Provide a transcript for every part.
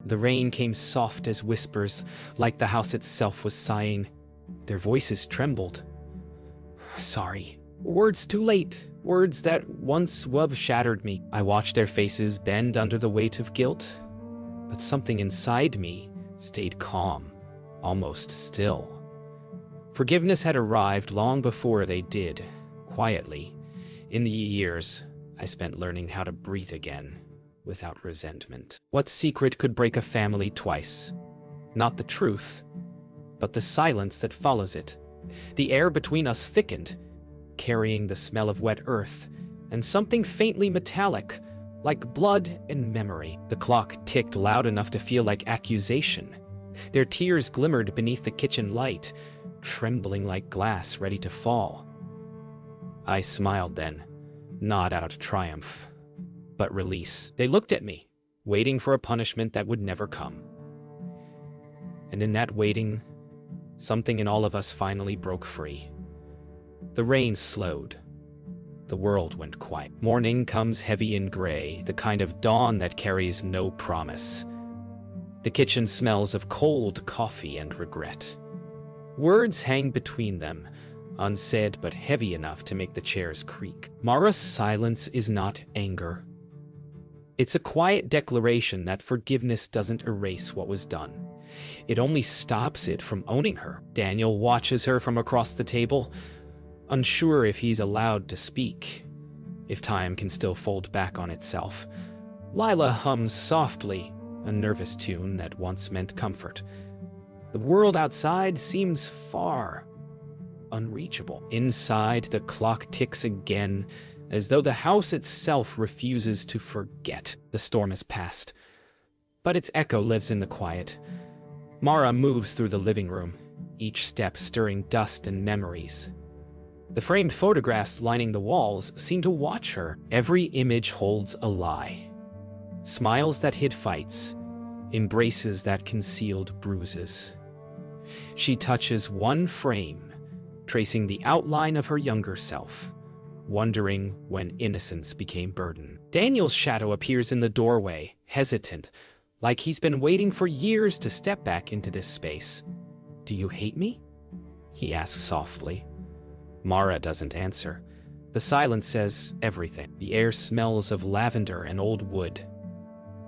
The rain came soft as whispers, like the house itself was sighing. Their voices trembled. Sorry. Words too late. Words that once would have shattered me. I watched their faces bend under the weight of guilt, but something inside me stayed calm, almost still. Forgiveness had arrived long before they did, quietly. In the years, I spent learning how to breathe again, without resentment. What secret could break a family twice? Not the truth, but the silence that follows it. The air between us thickened, carrying the smell of wet earth, and something faintly metallic, like blood and memory. The clock ticked loud enough to feel like accusation. Their tears glimmered beneath the kitchen light, trembling like glass ready to fall. I smiled then, not out of triumph, but release. They looked at me, waiting for a punishment that would never come. And in that waiting, something in all of us finally broke free. The rain slowed. The world went quiet. Morning comes heavy and gray, the kind of dawn that carries no promise. The kitchen smells of cold coffee and regret. Words hang between them, unsaid but heavy enough to make the chairs creak. Mara's silence is not anger. It's a quiet declaration that forgiveness doesn't erase what was done. It only stops it from owning her. Daniel watches her from across the table, unsure if he's allowed to speak, if time can still fold back on itself. Lila hums softly, a nervous tune that once meant comfort. The world outside seems far, unreachable. Inside, the clock ticks again, as though the house itself refuses to forget. The storm has passed, but its echo lives in the quiet. Mara moves through the living room, each step stirring dust and memories. The framed photographs lining the walls seem to watch her. Every image holds a lie. Smiles that hid fights, embraces that concealed bruises. She touches one frame, tracing the outline of her younger self, wondering when innocence became burden. Daniel's shadow appears in the doorway, hesitant, like he's been waiting for years to step back into this space. "Do you hate me?" he asks softly. Mara doesn't answer. The silence says everything. The air smells of lavender and old wood.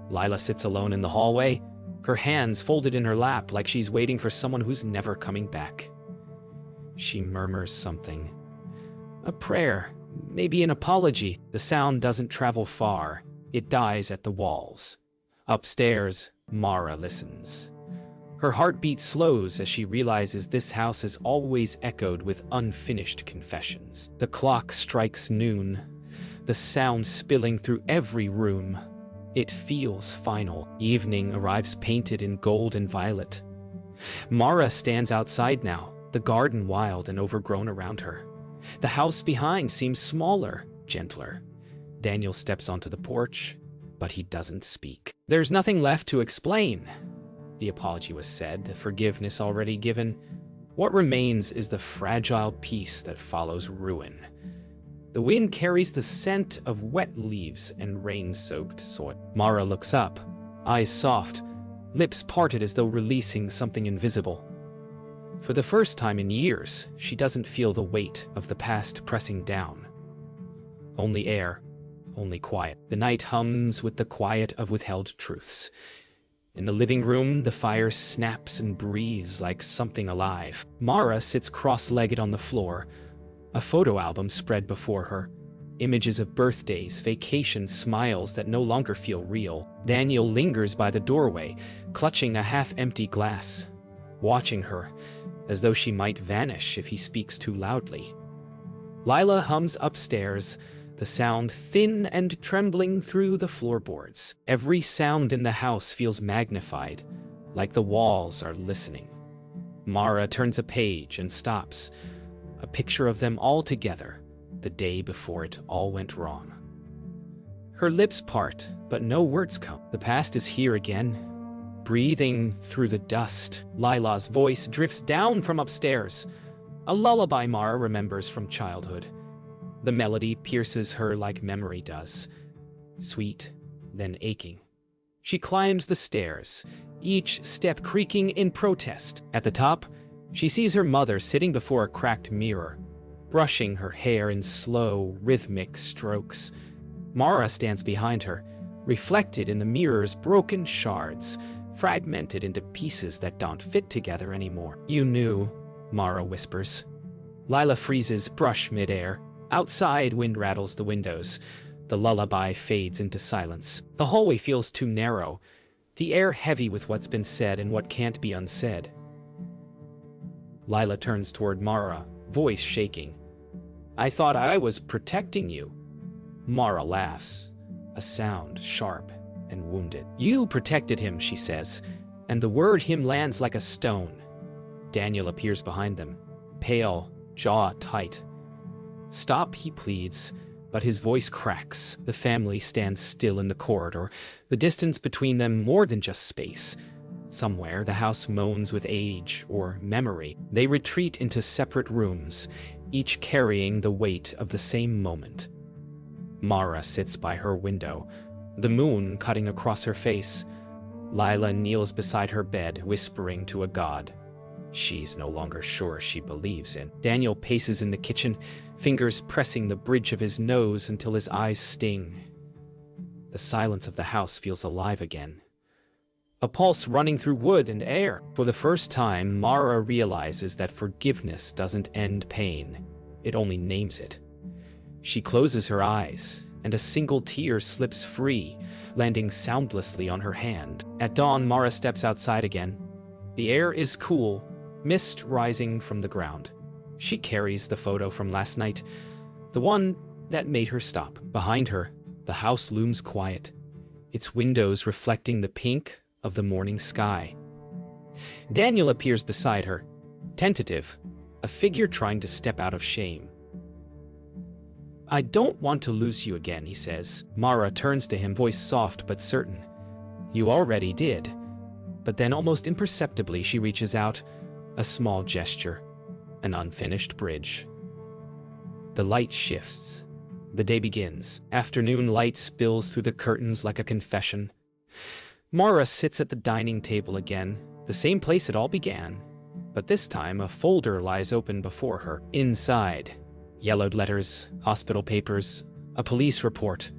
Lila sits alone in the hallway, her hands folded in her lap like she's waiting for someone who's never coming back. She murmurs something. A prayer, maybe an apology. The sound doesn't travel far. It dies at the walls. Upstairs, Mara listens. Her heartbeat slows as she realizes this house has always echoed with unfinished confessions. The clock strikes noon, the sound spilling through every room. It feels final. Evening arrives painted in gold and violet. Mara stands outside now, the garden wild and overgrown around her. The house behind seems smaller, gentler. Daniel steps onto the porch, but he doesn't speak. There's nothing left to explain. The apology was said, the forgiveness already given. What remains is the fragile peace that follows ruin. The wind carries the scent of wet leaves and rain-soaked soil. Mara looks up, eyes soft, lips parted as though releasing something invisible. For the first time in years, she doesn't feel the weight of the past pressing down. Only air, only quiet. The night hums with the quiet of withheld truths. In the living room, the fire snaps and breathes like something alive. Mara sits cross-legged on the floor, a photo album spread before her. Images of birthdays, vacations, smiles that no longer feel real. Daniel lingers by the doorway, clutching a half-empty glass, watching her, as though she might vanish if he speaks too loudly. Lila hums upstairs, the sound thin and trembling through the floorboards. Every sound in the house feels magnified, like the walls are listening. Mara turns a page and stops, a picture of them all together, the day before it all went wrong. Her lips part, but no words come. The past is here again, breathing through the dust. Lila's voice drifts down from upstairs, a lullaby Mara remembers from childhood. The melody pierces her like memory does, sweet, then aching. She climbs the stairs, each step creaking in protest. At the top, she sees her mother sitting before a cracked mirror, brushing her hair in slow, rhythmic strokes. Mara stands behind her, reflected in the mirror's broken shards, fragmented into pieces that don't fit together anymore. "You knew," Mara whispers. Lila freezes, brush midair. Outside, wind rattles the windows. The lullaby fades into silence. The hallway feels too narrow, the air heavy with what's been said and what can't be unsaid. Lila turns toward Mara, voice shaking. "I thought I was protecting you." Mara laughs, a sound sharp and wounded. "You protected him," she says, and the word him lands like a stone. Daniel appears behind them, pale, jaw tight. "Stop," he pleads, but his voice cracks. The family stands still in the corridor, the distance between them more than just space. Somewhere, the house moans with age or memory. They retreat into separate rooms, each carrying the weight of the same moment. Mara sits by her window, the moon cutting across her face. Lila kneels beside her bed, whispering to a god she's no longer sure she believes in. Daniel paces in the kitchen, fingers pressing the bridge of his nose until his eyes sting. The silence of the house feels alive again, a pulse running through wood and air. For the first time, Mara realizes that forgiveness doesn't end pain, it only names it. She closes her eyes, and a single tear slips free, landing soundlessly on her hand. At dawn, Mara steps outside again. The air is cool, mist rising from the ground. She carries the photo from last night, the one that made her stop. Behind her, the house looms quiet, its windows reflecting the pink of the morning sky. Daniel appears beside her, tentative, a figure trying to step out of shame. "I don't want to lose you again," he says. Mara turns to him, voice soft but certain. "You already did." But then, almost imperceptibly, she reaches out, a small gesture, an unfinished bridge. The light shifts. The day begins. Afternoon light spills through the curtains like a confession. Mara sits at the dining table again, the same place it all began. But this time, a folder lies open before her. Inside, yellowed letters, hospital papers, a police report.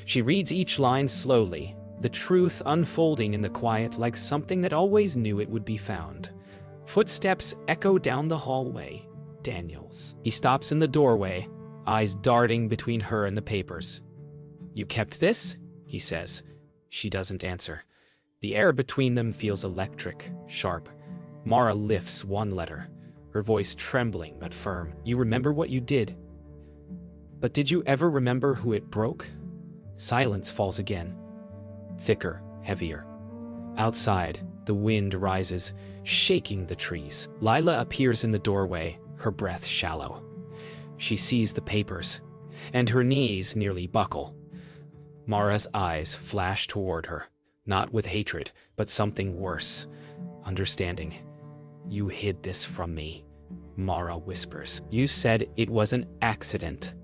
She reads each line slowly, the truth unfolding in the quiet like something that always knew it would be found. Footsteps echo down the hallway. Daniel's. He stops in the doorway, eyes darting between her and the papers. "You kept this?" he says. She doesn't answer. The air between them feels electric, sharp. Mara lifts one letter, her voice trembling but firm. "You remember what you did. But did you ever remember who it broke?" Silence falls again, thicker, heavier. Outside, the wind rises, shaking the trees. Lila appears in the doorway, her breath shallow. She sees the papers, and her knees nearly buckle. Mara's eyes flash toward her, not with hatred, but something worse, understanding. "You hid this from me," Mara whispers. "You said it was an accident."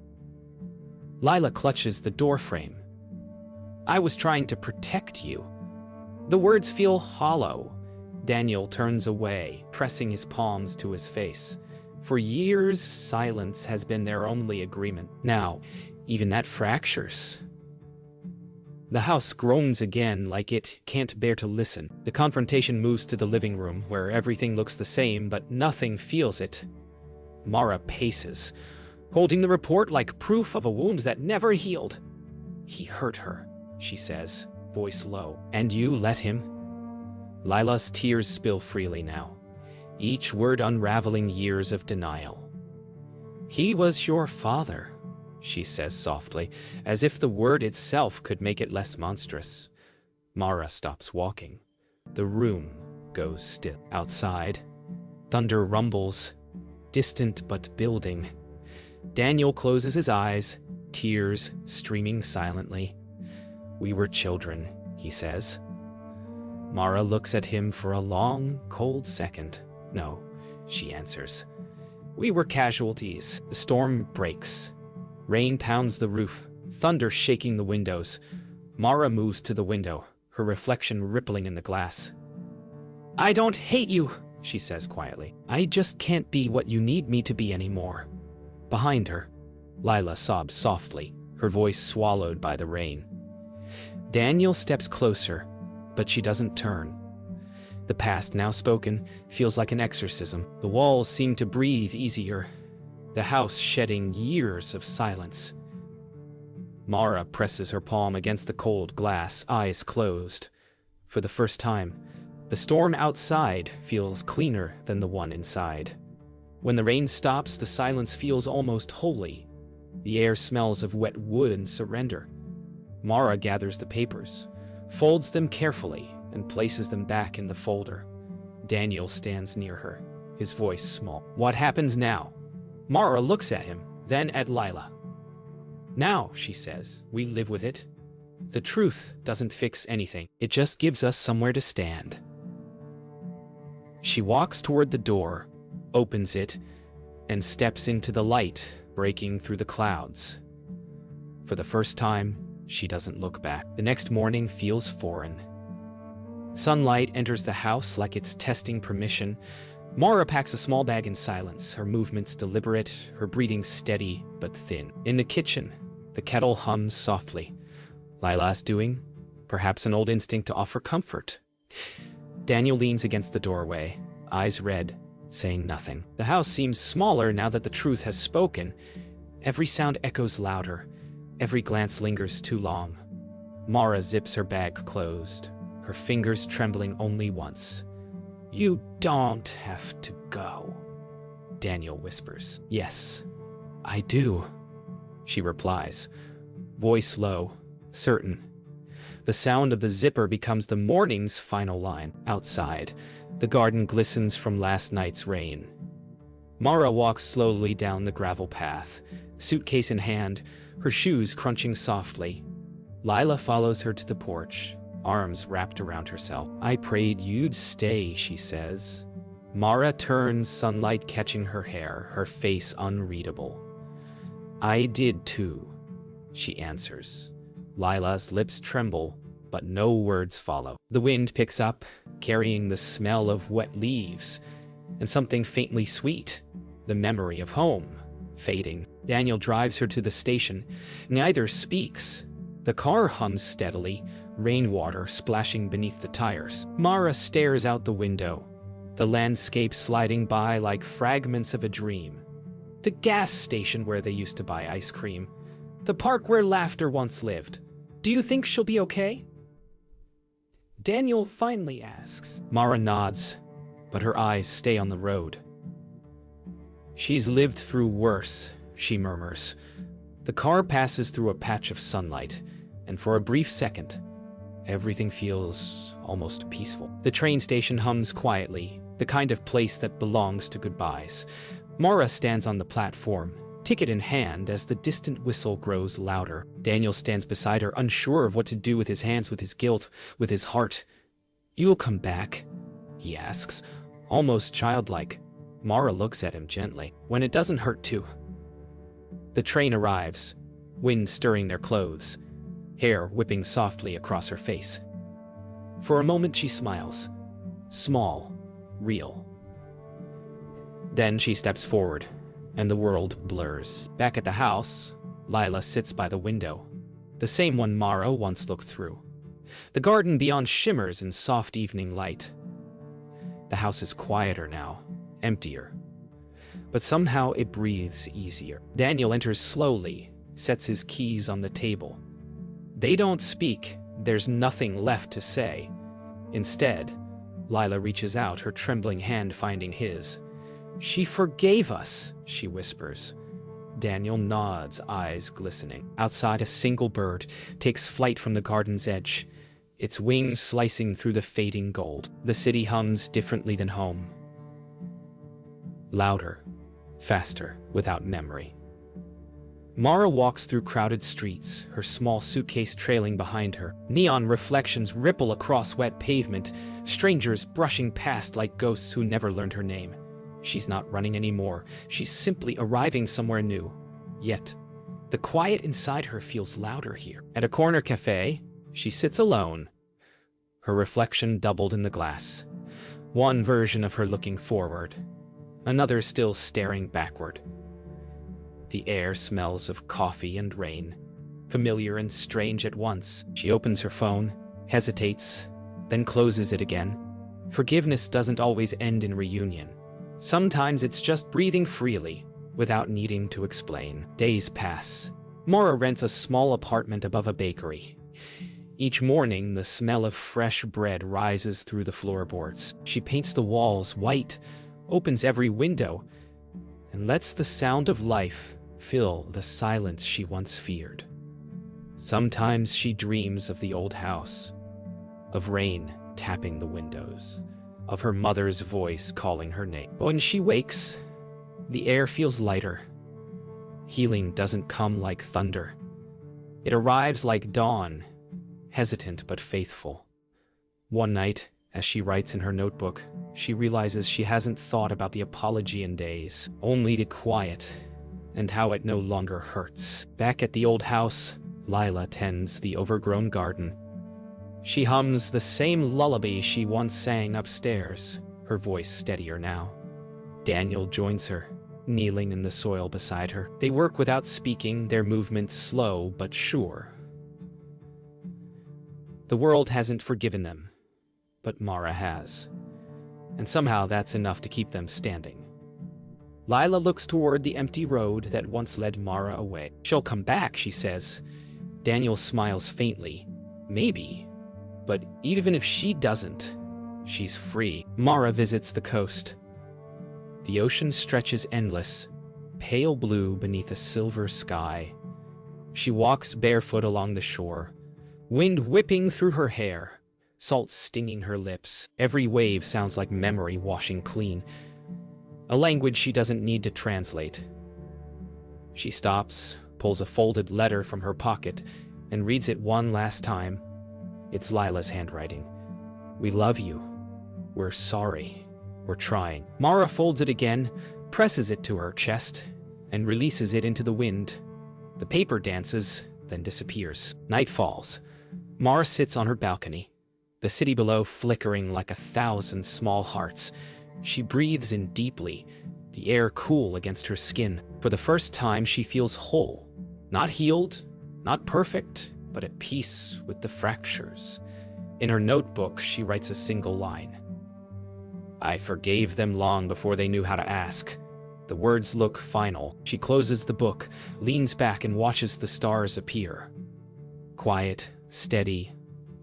Lila clutches the doorframe. "I was trying to protect you." The words feel hollow. Daniel turns away, pressing his palms to his face. For years, silence has been their only agreement. Now, even that fractures. The house groans again, like it can't bear to listen. The confrontation moves to the living room, where everything looks the same, but nothing feels it. Mara paces, holding the report like proof of a wound that never healed. "He hurt her," she says, voice low. "And you let him?" Lila's tears spill freely now, each word unraveling years of denial. "He was your father," she says softly, as if the word itself could make it less monstrous. Mara stops walking. The room goes still. Outside, thunder rumbles, distant but building. Daniel closes his eyes, tears streaming silently. "We were children," he says. Mara looks at him for a long, cold second. "No," she answers. "We were casualties." The storm breaks. Rain pounds the roof, thunder shaking the windows. Mara moves to the window, her reflection rippling in the glass. "I don't hate you," she says quietly. "I just can't be what you need me to be anymore." Behind her, Lila sobs softly, her voice swallowed by the rain. Daniel steps closer, but she doesn't turn. The past, now spoken, feels like an exorcism. The walls seem to breathe easier, the house shedding years of silence. Mara presses her palm against the cold glass, eyes closed. For the first time, the storm outside feels cleaner than the one inside. When the rain stops, the silence feels almost holy. The air smells of wet wood and surrender. Mara gathers the papers, folds them carefully, and places them back in the folder. Daniel stands near her, his voice small. "What happens now?" Mara looks at him, then at Lila. "Now," she says, "we live with it. The truth doesn't fix anything. It just gives us somewhere to stand." She walks toward the door, opens it, and steps into the light breaking through the clouds. For the first time, she doesn't look back. The next morning feels foreign. Sunlight enters the house like it's testing permission. Mara packs a small bag in silence, her movements deliberate, her breathing steady but thin. In the kitchen, the kettle hums softly. Lila's doing, perhaps an old instinct to offer comfort. Daniel leans against the doorway, eyes red, saying nothing. The house seems smaller now that the truth has spoken. Every sound echoes louder. Every glance lingers too long. Mara zips her bag closed, her fingers trembling only once. "You don't have to go," Daniel whispers. "Yes, I do," she replies, voice low, certain. The sound of the zipper becomes the morning's final line. Outside, the garden glistens from last night's rain. Mara walks slowly down the gravel path, suitcase in hand, her shoes crunching softly. Lila follows her to the porch, arms wrapped around herself. "I prayed you'd stay," she says. Mara turns, sunlight catching her hair, her face unreadable. "I did too," she answers. Lila's lips tremble, but no words follow. The wind picks up, carrying the smell of wet leaves, and something faintly sweet, the memory of home, fading. Daniel drives her to the station. Neither speaks. The car hums steadily, rainwater splashing beneath the tires. Mara stares out the window, the landscape sliding by like fragments of a dream. The gas station where they used to buy ice cream. The park where laughter once lived. "Do you think she'll be okay?" Daniel finally asks. Mara nods, but her eyes stay on the road. "She's lived through worse," she murmurs. The car passes through a patch of sunlight, and for a brief second, everything feels almost peaceful. The train station hums quietly, the kind of place that belongs to goodbyes. Mara stands on the platform, ticket in hand, as the distant whistle grows louder. Daniel stands beside her, unsure of what to do with his hands, with his guilt, with his heart. "You'll come back?" he asks, almost childlike. Mara looks at him gently. "When it doesn't hurt to." The train arrives, wind stirring their clothes, hair whipping softly across her face. For a moment she smiles. Small, real. Then she steps forward, and the world blurs. Back at the house, Lila sits by the window, the same one Mara once looked through. The garden beyond shimmers in soft evening light. The house is quieter now, emptier. But somehow it breathes easier. Daniel enters slowly, sets his keys on the table. They don't speak, there's nothing left to say. Instead, Lila reaches out, her trembling hand finding his. "She forgave us," she whispers. Daniel nods, eyes glistening. Outside, a single bird takes flight from the garden's edge, its wings slicing through the fading gold. The city hums differently than home. Louder, faster, without memory. Mara walks through crowded streets, her small suitcase trailing behind her. Neon reflections ripple across wet pavement, strangers brushing past like ghosts who never learned her name. She's not running anymore, she's simply arriving somewhere new. Yet, the quiet inside her feels louder here. At a corner cafe, she sits alone, Her reflection doubled in the glass. One version of her looking forward, another still staring backward. The air smells of coffee and rain, familiar and strange at once. She opens her phone, hesitates, then closes it again. Forgiveness doesn't always end in reunion. Sometimes it's just breathing freely, without needing to explain. Days pass. Maura rents a small apartment above a bakery. Each morning, the smell of fresh bread rises through the floorboards. She paints the walls white, opens every window, and lets the sound of life fill the silence she once feared. Sometimes she dreams of the old house, of rain tapping the windows, of her mother's voice calling her name. But when she wakes, the air feels lighter. Healing doesn't come like thunder. It arrives like dawn, hesitant but faithful. One night, as she writes in her notebook, she realizes she hasn't thought about the apology in days, only the quiet, and how it no longer hurts. Back at the old house, Lila tends the overgrown garden. She hums the same lullaby she once sang upstairs, her voice steadier now. Daniel joins her, kneeling in the soil beside her. They work without speaking, their movements slow but sure. The world hasn't forgiven them, but Maura has. And somehow that's enough to keep them standing. Lila looks toward the empty road that once led Maura away. She'll come back, she says. Daniel smiles faintly. Maybe. But even if she doesn't, she's free. Maura visits the coast. The ocean stretches endless, pale blue beneath a silver sky. She walks barefoot along the shore, wind whipping through her hair, salt stinging her lips. Every wave sounds like memory washing clean, a language she doesn't need to translate. She stops, pulls a folded letter from her pocket, and reads it one last time. It's Lila's handwriting. We love you. We're sorry. We're trying. Maura folds it again, presses it to her chest, and releases it into the wind. The paper dances, then disappears. Night falls. Maura sits on her balcony, the city below flickering like 1,000 small hearts. She breathes in deeply, the air cool against her skin. For the first time, she feels whole. Not healed, not perfect, but at peace with the fractures. In her notebook, she writes a single line. I forgave them long before they knew how to ask. The words look final. She closes the book, leans back and watches the stars appear. Quiet, steady,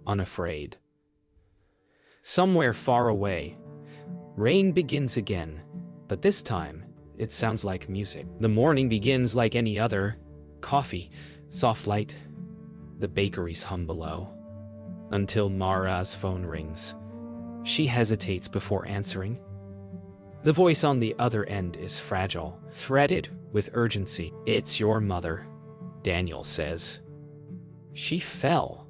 unafraid. Somewhere far away, rain begins again, but this time it sounds like music. The morning begins like any other. Coffee, soft light, the bakery's hum below. Until Maura's phone rings. She hesitates before answering. The voice on the other end is fragile, threaded with urgency. It's your mother, Daniel says. She fell.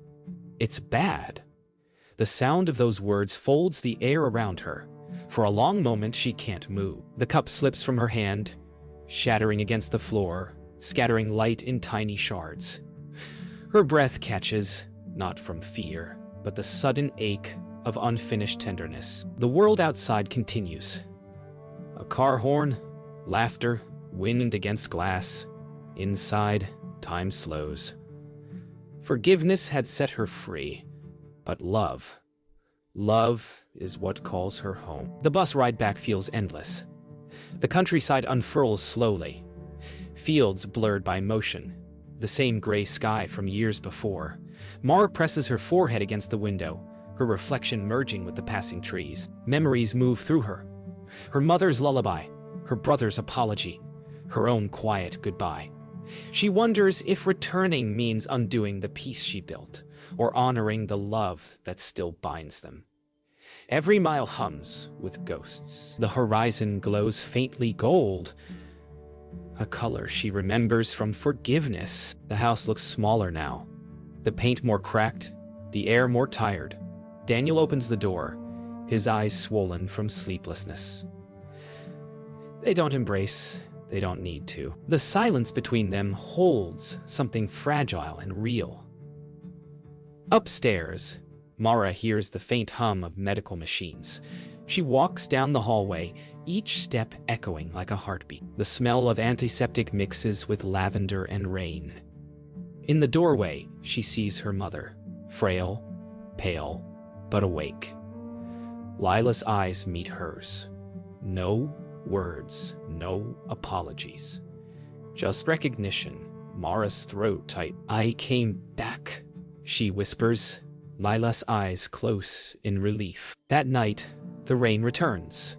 It's bad. The sound of those words folds the air around her. For a long moment, she can't move. The cup slips from her hand, shattering against the floor, scattering light in tiny shards. Her breath catches, not from fear, but the sudden ache of unfinished tenderness. The world outside continues. A car horn, laughter, wind against glass. Inside, time slows. Forgiveness had set her free, but love is what calls her home. The bus ride back feels endless. The countryside unfurls slowly. Fields blurred by motion. The same gray sky from years before. Maura presses her forehead against the window, her reflection merging with the passing trees. Memories move through her. Her mother's lullaby, her brother's apology, her own quiet goodbye. She wonders if returning means undoing the peace she built, or honoring the love that still binds them. Every mile hums with ghosts. The horizon glows faintly gold, a color she remembers from forgiveness. The house looks smaller now, the paint more cracked, the air more tired. Daniel opens the door, his eyes swollen from sleeplessness. They don't embrace, they don't need to. The silence between them holds something fragile and real. Upstairs, Mara hears the faint hum of medical machines. She walks down the hallway, each step echoing like a heartbeat. The smell of antiseptic mixes with lavender and rain. In the doorway, she sees her mother, frail, pale, but awake. Lila's eyes meet hers. No words, no apologies. Just recognition. Mara's throat tight. "I came back," she whispers, Lila's eyes close in relief. That night, the rain returns.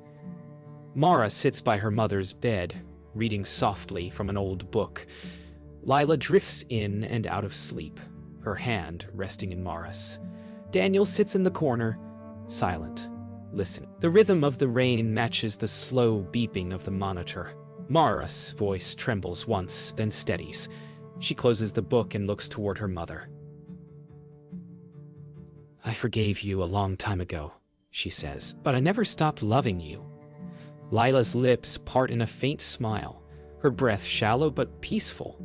Mara sits by her mother's bed, reading softly from an old book. Lila drifts in and out of sleep, her hand resting in Mara's. Daniel sits in the corner, silent, listening. The rhythm of the rain matches the slow beeping of the monitor. Mara's voice trembles once, then steadies. She closes the book and looks toward her mother. "I forgave you a long time ago," she says, "but I never stopped loving you." Lila's lips part in a faint smile, her breath shallow but peaceful.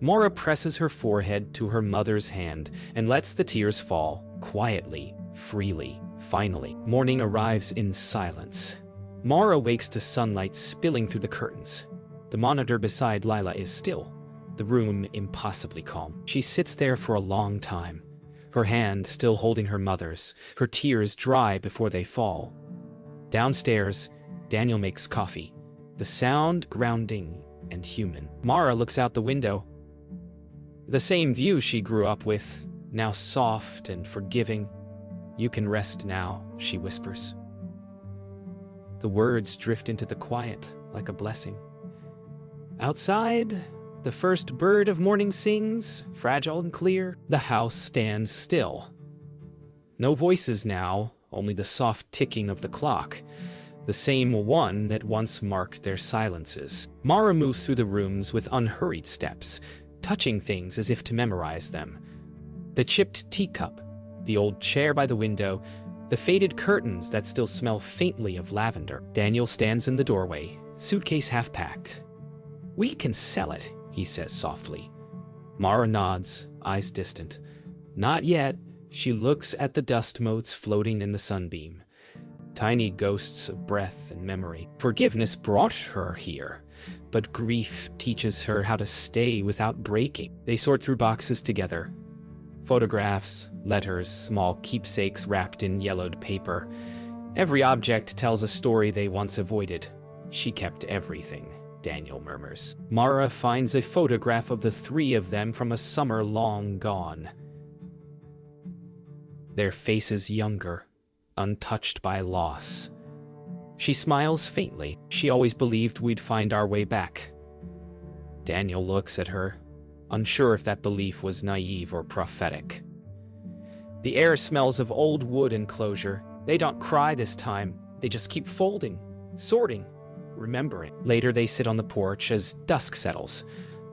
Mara presses her forehead to her mother's hand and lets the tears fall, quietly, freely. Finally, morning arrives in silence. Mara wakes to sunlight spilling through the curtains. The monitor beside Lila is still, the room impossibly calm. She sits there for a long time, her hand still holding her mother's, her tears dry before they fall. Downstairs, Daniel makes coffee, the sound grounding and human. Mara looks out the window. The same view she grew up with, now soft and forgiving. "You can rest now," she whispers. The words drift into the quiet like a blessing. Outside, the first bird of morning sings, fragile and clear. The house stands still. No voices now, only the soft ticking of the clock, the same one that once marked their silences. Mara moves through the rooms with unhurried steps, touching things as if to memorize them. The chipped teacup, the old chair by the window, the faded curtains that still smell faintly of lavender. Daniel stands in the doorway, suitcase half-packed. "We can sell it," he says softly. Mara nods, eyes distant. "Not yet." She looks at the dust motes floating in the sunbeam. Tiny ghosts of breath and memory. Forgiveness brought her here, but grief teaches her how to stay without breaking. They sort through boxes together. Photographs, letters, small keepsakes wrapped in yellowed paper. Every object tells a story they once avoided. "She kept everything," Daniel murmurs. Mara finds a photograph of the three of them from a summer long gone. Their faces younger, untouched by loss. She smiles faintly. She always believed we'd find our way back. Daniel looks at her, unsure if that belief was naive or prophetic. The air smells of old wood and closure. They don't cry this time. They just keep folding, sorting, remembering. Later they sit on the porch as dusk settles.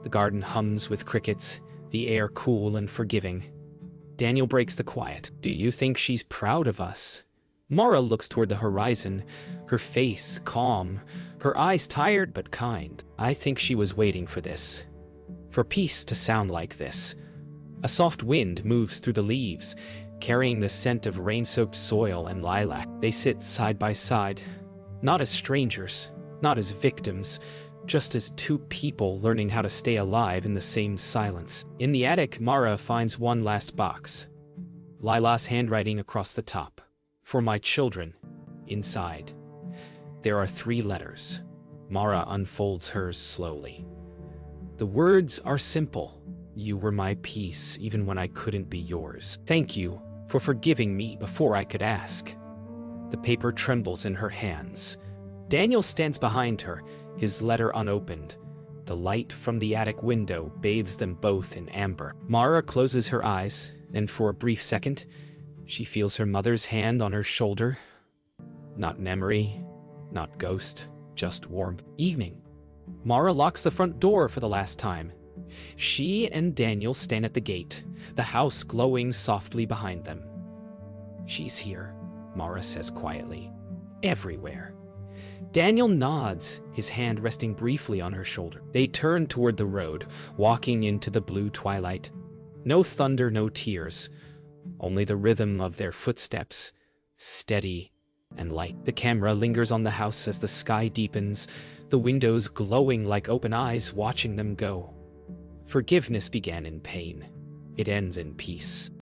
The garden hums with crickets, the air cool and forgiving. Daniel breaks the quiet. "Do you think she's proud of us?" Mara looks toward the horizon, her face calm, her eyes tired but kind. "I think she was waiting for this. For peace to sound like this." A soft wind moves through the leaves, carrying the scent of rain-soaked soil and lilac. They sit side by side, not as strangers, not as victims, just as two people learning how to stay alive in the same silence. In the attic, Mara finds one last box. Lila's handwriting across the top. "For my children." Inside, there are 3 letters. Mara unfolds hers slowly. The words are simple. "You were my peace even when I couldn't be yours. Thank you for forgiving me before I could ask." The paper trembles in her hands. Daniel stands behind her, his letter unopened. The light from the attic window bathes them both in amber. Mara closes her eyes, and for a brief second, she feels her mother's hand on her shoulder. Not memory, not ghost, just warmth. Evening. Mara locks the front door for the last time. She and Daniel stand at the gate, the house glowing softly behind them. "She's here," Mara says quietly. "Everywhere." Daniel nods, his hand resting briefly on her shoulder. They turn toward the road, walking into the blue twilight. No thunder, no tears. only the rhythm of their footsteps, steady and light. The camera lingers on the house as the sky deepens, the windows glowing like open eyes watching them go. Forgiveness began in pain. It ends in peace.